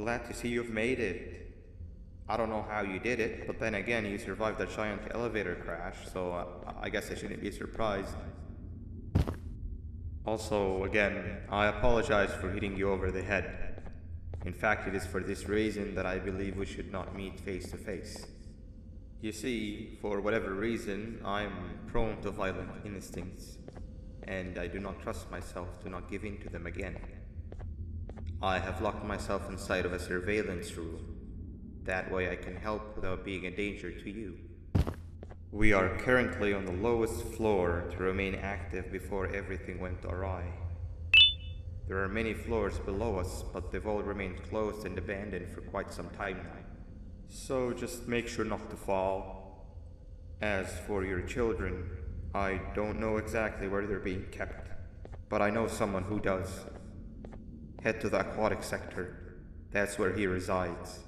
Glad to see you've made it. I don't know how you did it, but then again, you survived a giant elevator crash, so I guess I shouldn't be surprised. Also, again, I apologize for hitting you over the head. In fact, it is for this reason that I believe we should not meet face to face. You see, for whatever reason, I'm prone to violent instincts, and I do not trust myself to not give in to them again. I have locked myself inside of a surveillance room. That way I can help without being a danger to you. We are currently on the lowest floor to remain active before everything went awry. There are many floors below us, but they've all remained closed and abandoned for quite some time now. So just make sure not to fall. As for your children, I don't know exactly where they're being kept, but I know someone who does. Head to the aquatic sector. That's where he resides.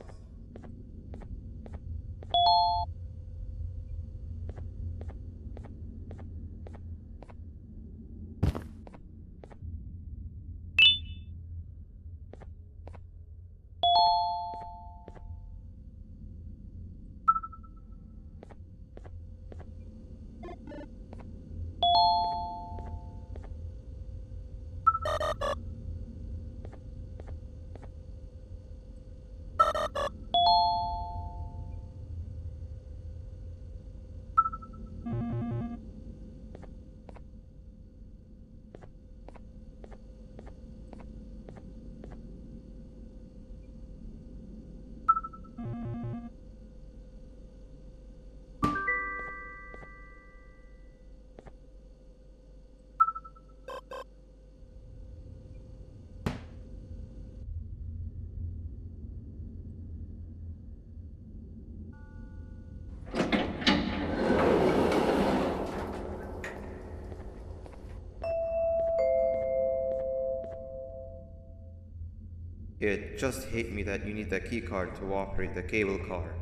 It just hit me that you need the keycard to operate the cable car.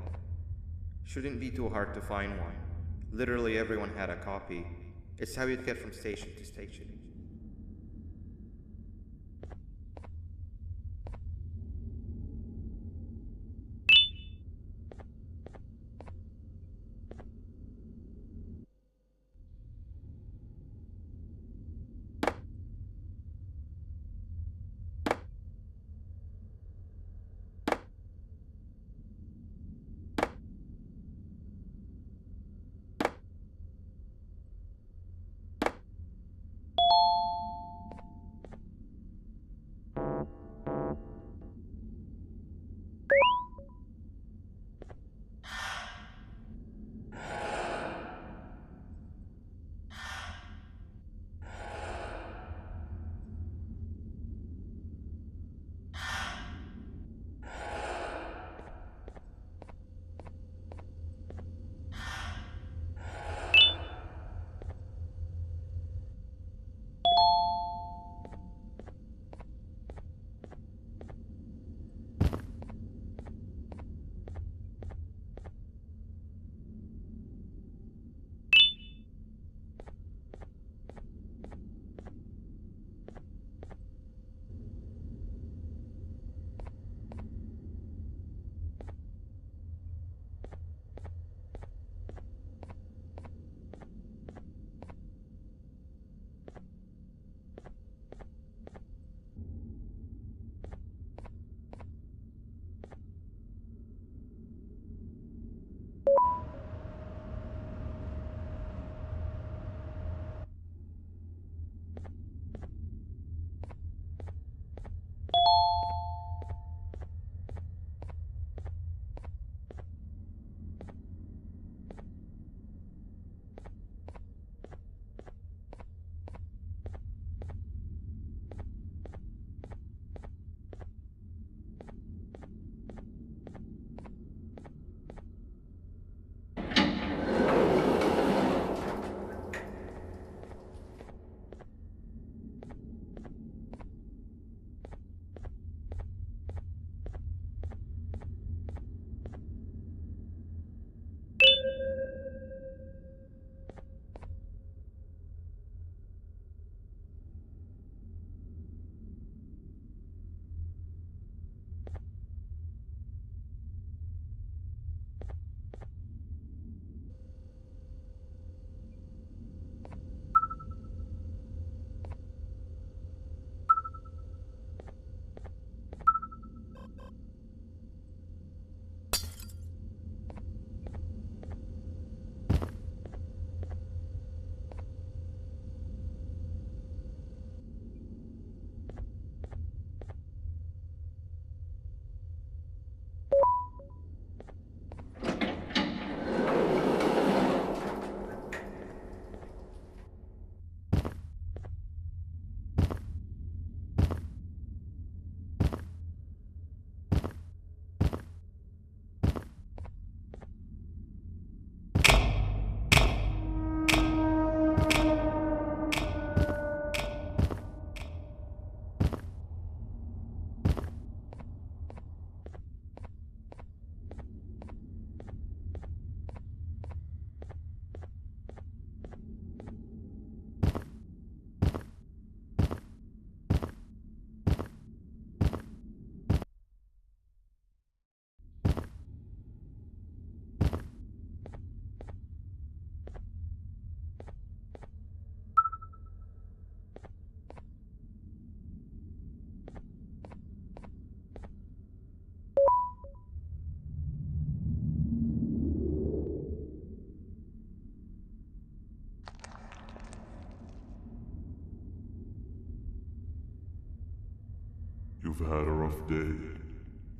Shouldn't be too hard to find one. Literally everyone had a copy. It's how you'd get from station to station. You've had a rough day,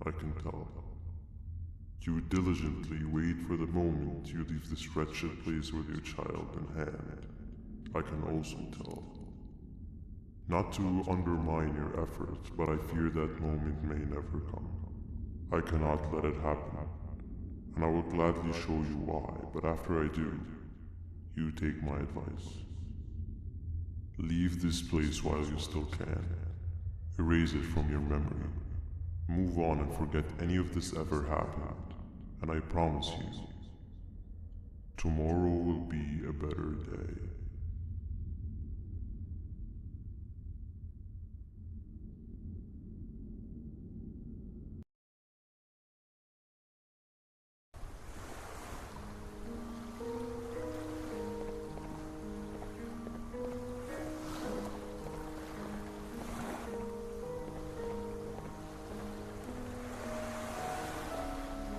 I can tell. You diligently wait for the moment you leave this wretched place with your child in hand. I can also tell. Not to undermine your efforts, but I fear that moment may never come. I cannot let it happen, and I will gladly show you why, but after I do, you take my advice. Leave this place while you still can. Erase it from your memory. Move on and forget any of this ever happened, and I promise you, tomorrow will be a better day.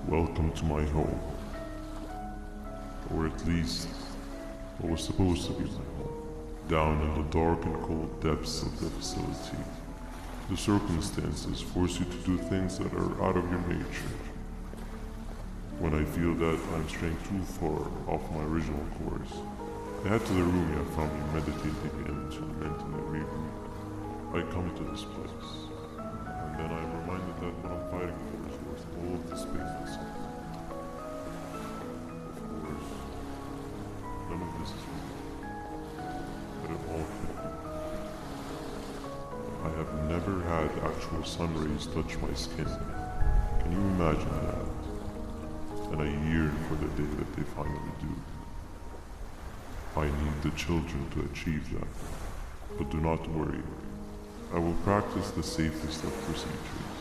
Welcome to my home. Or at least, what was supposed to be my home. Down in the dark and cold depths of the facility, the circumstances force you to do things that are out of your nature. When I feel that I'm straying too far off my original course, I head to the room you have found me meditating in to mentally regroup. I come to this place, and then I'm reminded that what I'm fighting for is worth all of the space itself. Of course, none of this is real, but it all could be. I have never had actual sun rays touch my skin. Can you imagine that? And I yearn for the day that they finally do. I need the children to achieve that. But do not worry. I will practice the safest of procedures.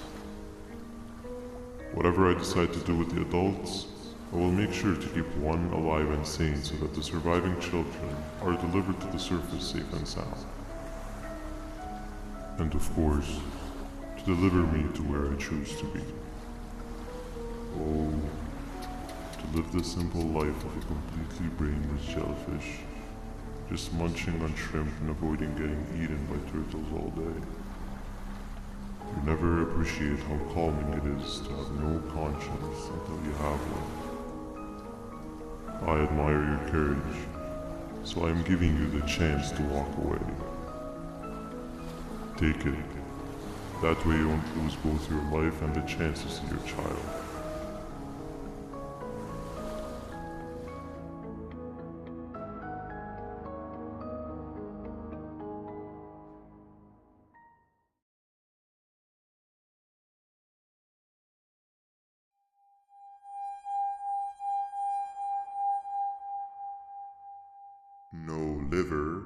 Whatever I decide to do with the adults, I will make sure to keep one alive and sane so that the surviving children are delivered to the surface safe and sound. And of course, to deliver me to where I choose to be. Oh, to live the simple life of a completely brainless jellyfish, just munching on shrimp and avoiding getting eaten by turtles all day. You never appreciate how calming it is to have no conscience until you have one. I admire your courage, so I am giving you the chance to walk away. Take it. That way you won't lose both your life and the chance to see your child. No liver,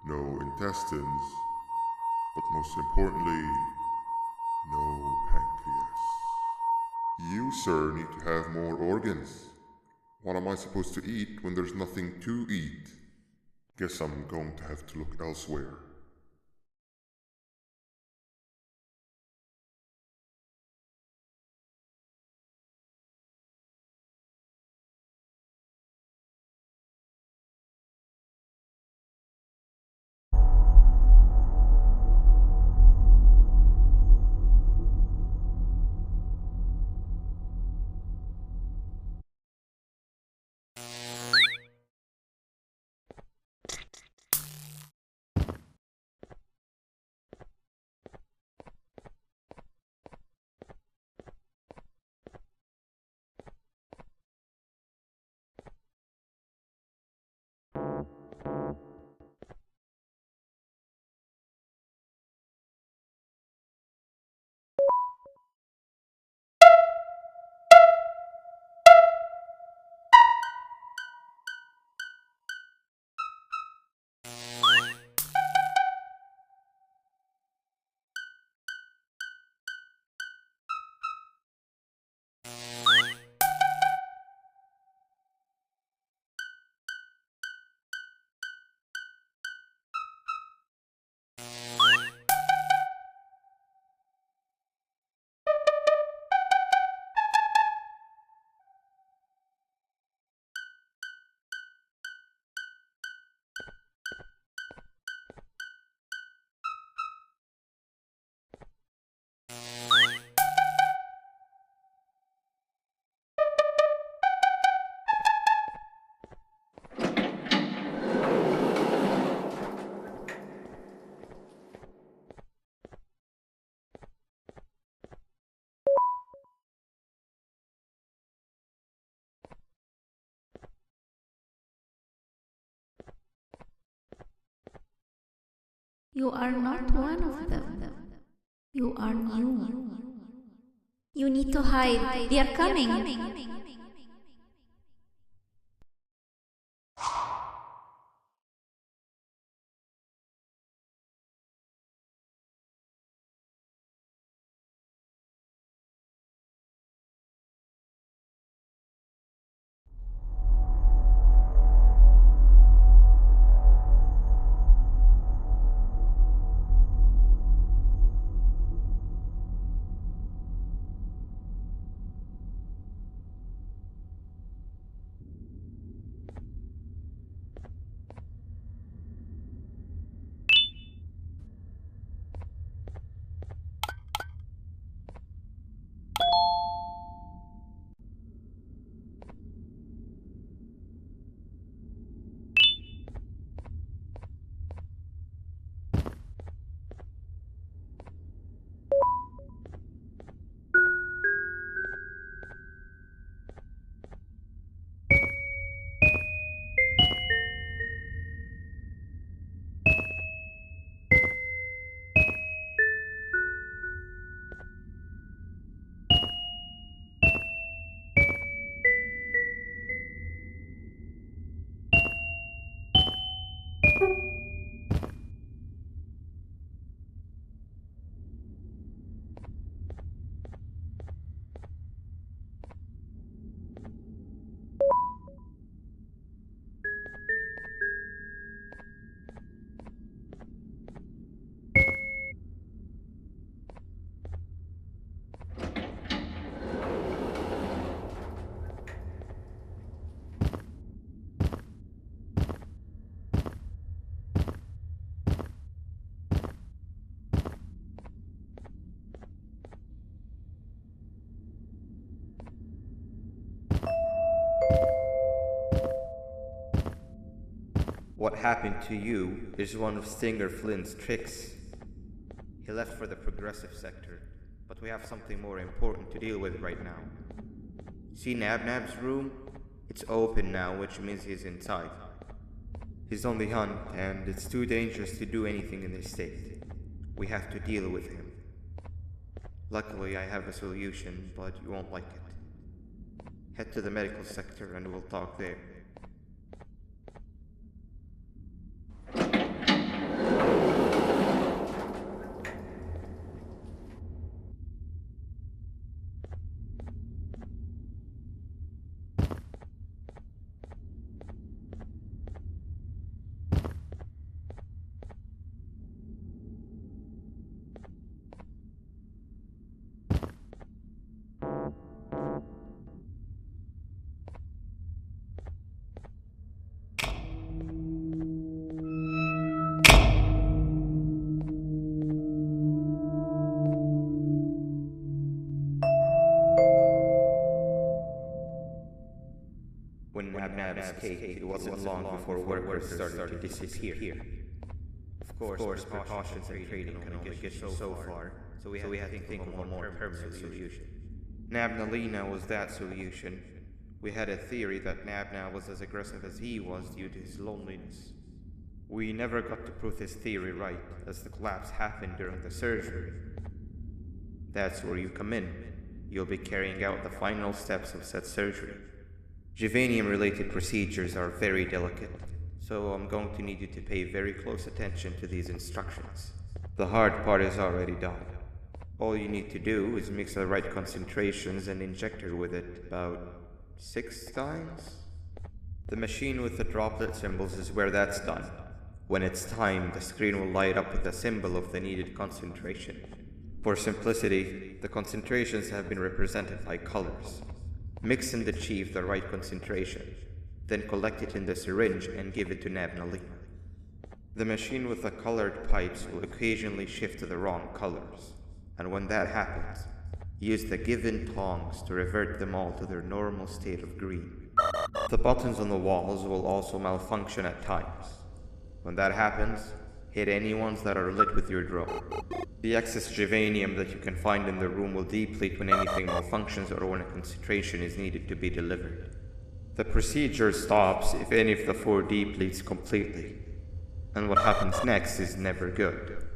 no intestines, but most importantly, no pancreas. You, sir, need to have more organs. What am I supposed to eat when there's nothing to eat? Guess I'm going to have to look elsewhere. You are not one of them. You are new. You need to hide. They are coming. What happened to you is one of Stinger Flynn's tricks. He left for the progressive sector, but we have something more important to deal with right now. See Nabnab's room? It's open now, which means he's inside. He's on the hunt, and it's too dangerous to do anything in this state. We have to deal with him. Luckily, I have a solution, but you won't like it. Head to the medical sector and we'll talk there. When Nabnab escaped, it wasn't long before workers started to disappear. Of course, precautions and trading can only get you so far, so we had to think of a more permanent solution. Nabnalina was that solution. We had a theory that Nabna was as aggressive as he was due to his loneliness. We never got to prove this theory right, as the collapse happened during the surgery. That's where you come in. You'll be carrying out the final steps of said surgery. Juvanium-related procedures are very delicate, so I'm going to need you to pay very close attention to these instructions. The hard part is already done. All you need to do is mix the right concentrations and inject her with it about 6 times. The machine with the droplet symbols is where that's done. When it's time, the screen will light up with the symbol of the needed concentration. For simplicity, the concentrations have been represented by colors. Mix and achieve the right concentration, then collect it in the syringe and give it to Nabnalina. The machine with the colored pipes will occasionally shift to the wrong colors, and when that happens, use the given tongs to revert them all to their normal state of green. The buttons on the walls will also malfunction at times. When that happens, hit any ones that are lit with your drone. The excess juvanium that you can find in the room will deplete when anything malfunctions or when a concentration is needed to be delivered. The procedure stops if any of the 4 depletes completely. And what happens next is never good.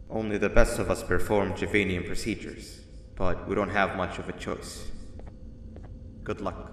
Only the best of us perform Javanian procedures, but we don't have much of a choice. Good luck.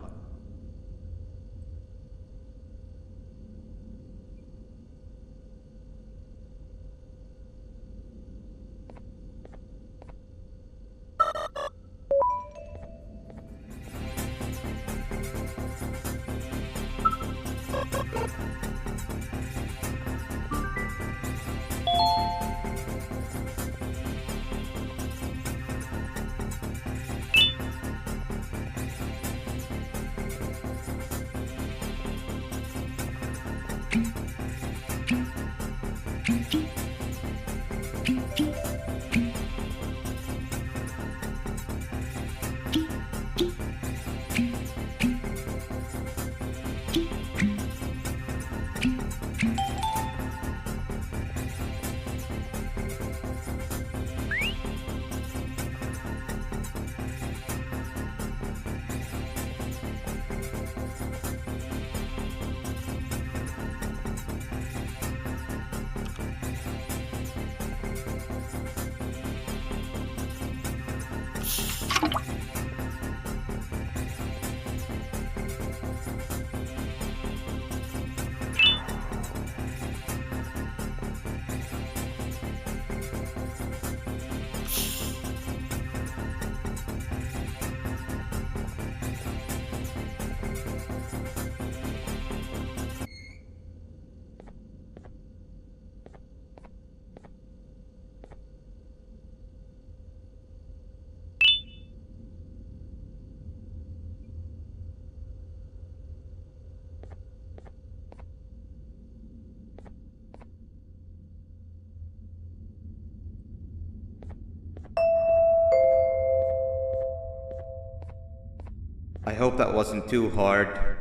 I hope that wasn't too hard.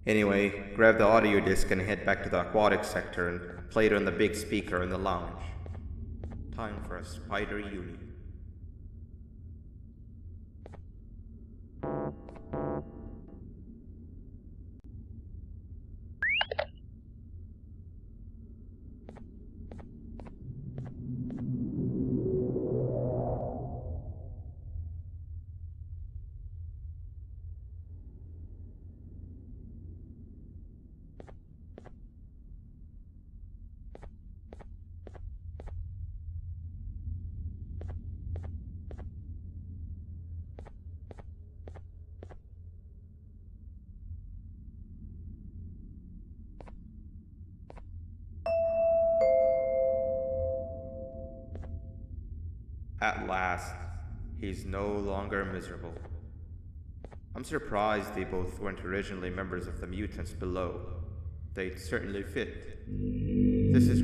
Anyway, grab the audio disc and head back to the aquatic sector and play it on the big speaker in the lounge. Time for a spider uni. At last, he's no longer miserable. I'm surprised they both weren't originally members of the mutants below. They'd certainly fit. This is...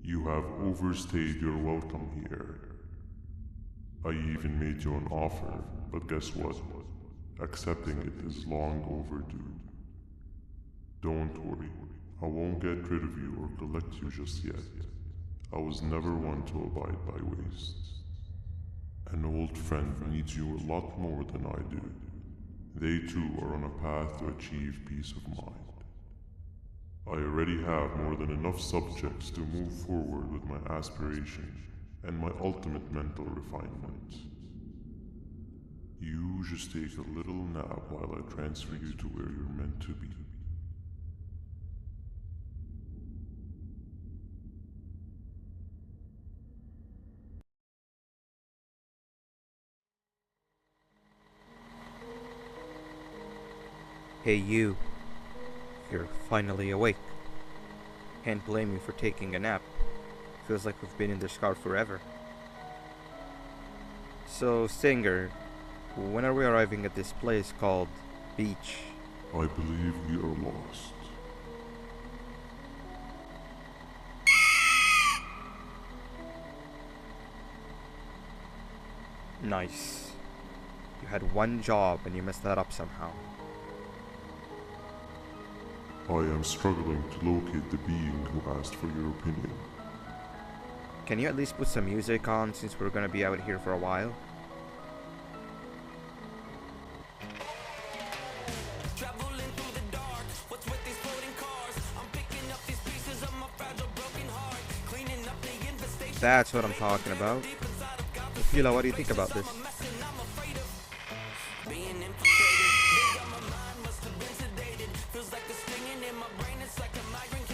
You have overstayed your welcome here. I even made you an offer, but guess what? Accepting it is long overdue. Don't worry, I won't get rid of you or collect you just yet. I was never one to abide by wastes. An old friend needs you a lot more than I do. They too are on a path to achieve peace of mind. I already have more than enough subjects to move forward with my aspiration and my ultimate mental refinement. You just take a little nap while I transfer you to where you're meant to be. Hey you, you're finally awake. Can't blame you for taking a nap. Feels like we've been in this car forever. So, Stinger, when are we arriving at this place called Beach? I believe we are lost. Nice. You had one job and you messed that up somehow. I am struggling to locate the being who asked for your opinion. Can you at least put some music on since we're gonna be out here for a while? That's what I'm talking about. Fila, what do you think about this?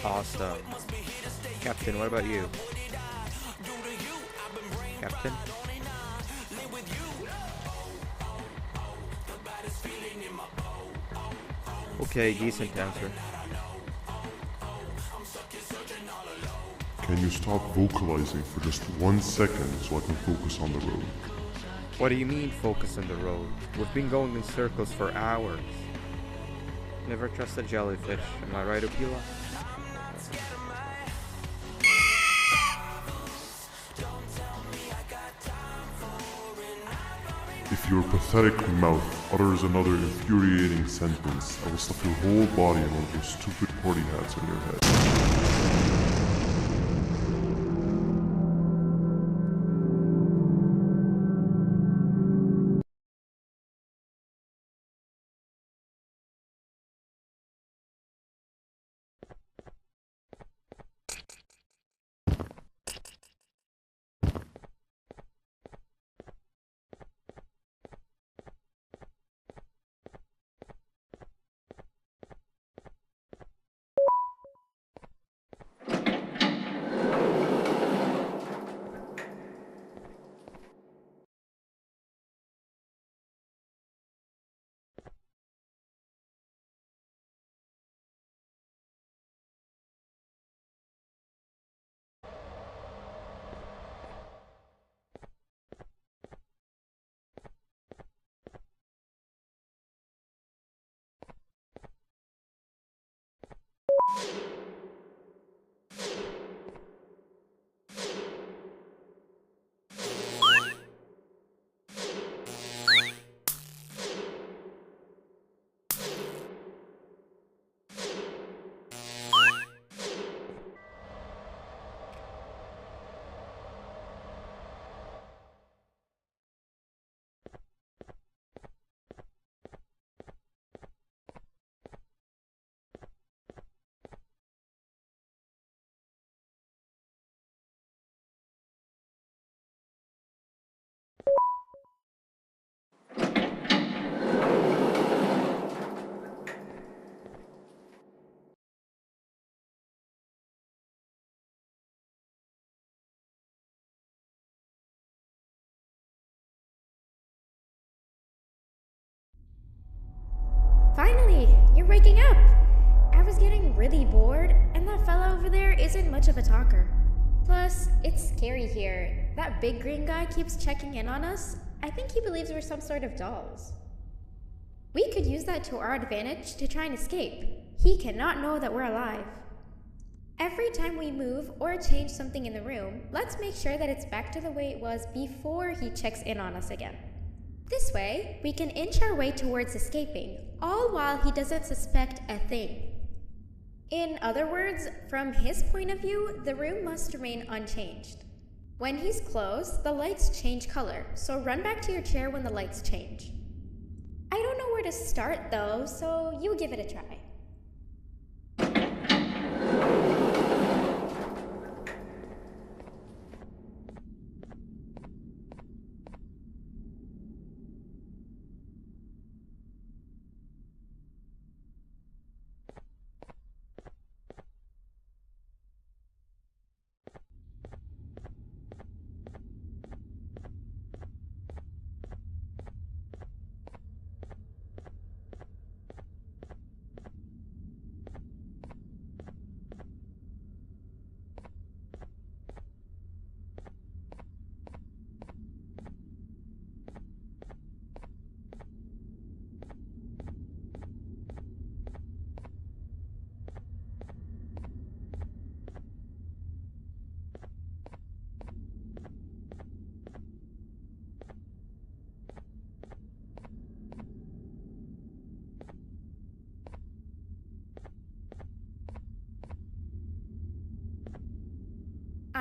Awesome. Captain, what about you? Captain? Okay, decent answer. Can you stop vocalizing for just 1 second so I can focus on the road? What do you mean focus on the road? We've been going in circles for hours. Never trust a jellyfish, am I right, Opila? If your pathetic mouth utters another infuriating sentence, I will stuff your whole body in one of those stupid party hats on your head. Finally, you're waking up! I was getting really bored, and that fella over there isn't much of a talker. Plus, it's scary here. That big green guy keeps checking in on us. I think he believes we're some sort of dolls. We could use that to our advantage to try and escape. He cannot know that we're alive. Every time we move or change something in the room, let's make sure that it's back to the way it was before he checks in on us again. This way, we can inch our way towards escaping, all while he doesn't suspect a thing. In other words, from his point of view, the room must remain unchanged. When he's close, the lights change color, so run back to your chair when the lights change. I don't know where to start though, so you give it a try.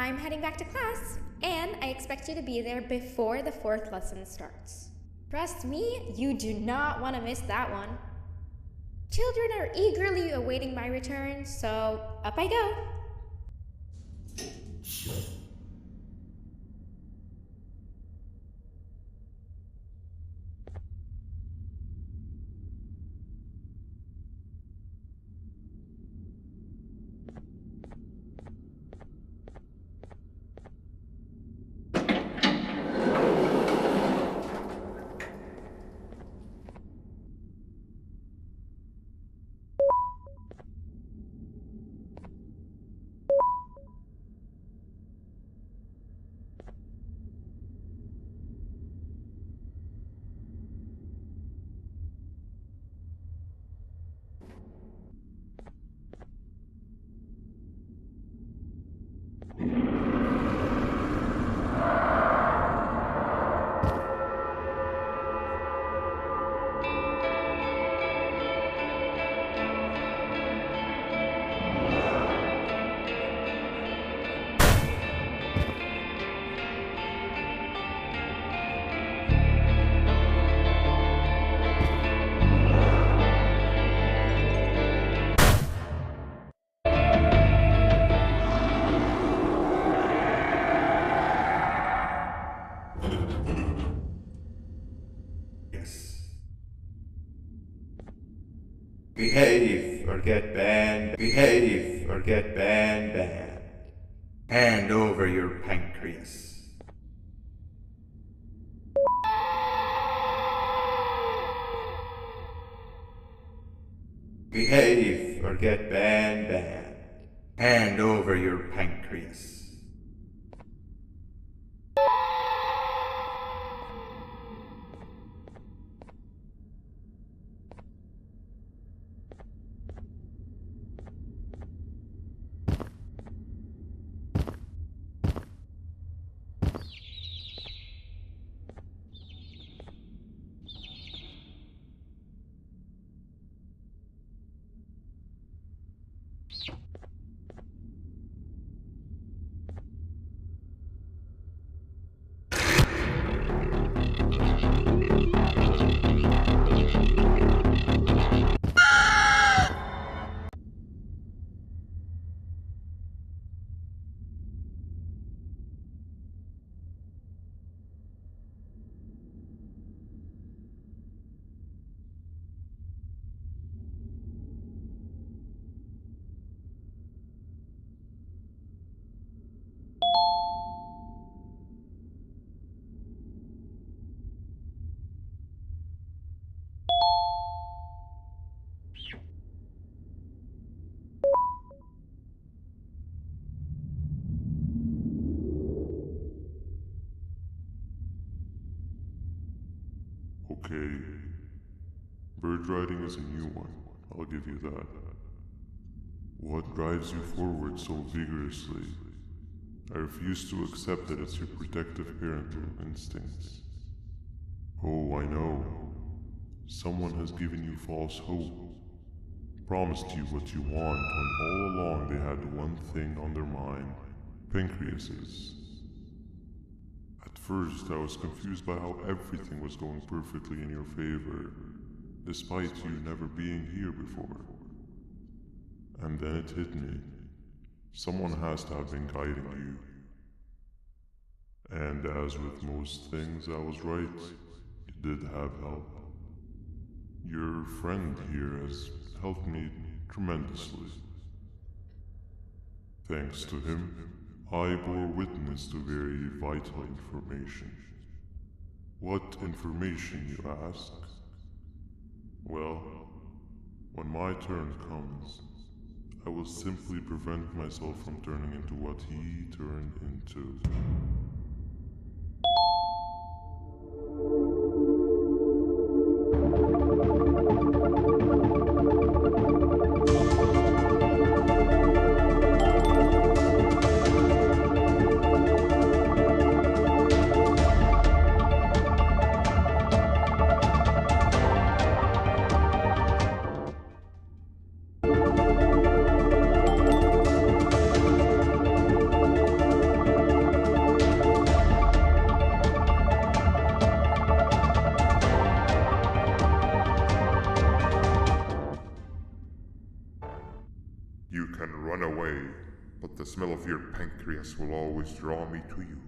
I'm heading back to class, and I expect you to be there before the 4th lesson starts. Trust me, you do not want to miss that one. Children are eagerly awaiting my return, so up I go. Behave or get banned. Behave or get banned. Hand over your pancreas. Behave or get banned. Hand over your pancreas. Okay. Bird riding is a new one, I'll give you that. What drives you forward so vigorously? I refuse to accept that it's your protective parental instincts. Oh, I know. Someone has given you false hope. Promised you what you want when all along they had one thing on their mind. Pancreases. At first, I was confused by how everything was going perfectly in your favor, despite you never being here before. And then it hit me. Someone has to have been guiding you. And as with most things, I was right. You did have help. Your friend here has helped me tremendously. Thanks to him, I bore witness to very vital information. What information, you ask? Well, when my turn comes, I will simply prevent myself from turning into what he turned into. but the smell of your pancreas will always draw me to you.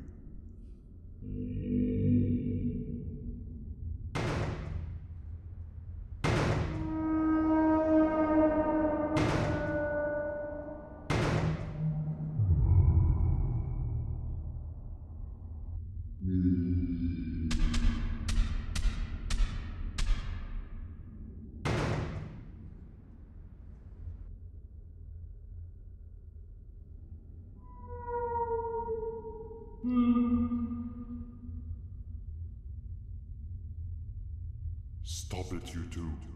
Stop it, you two.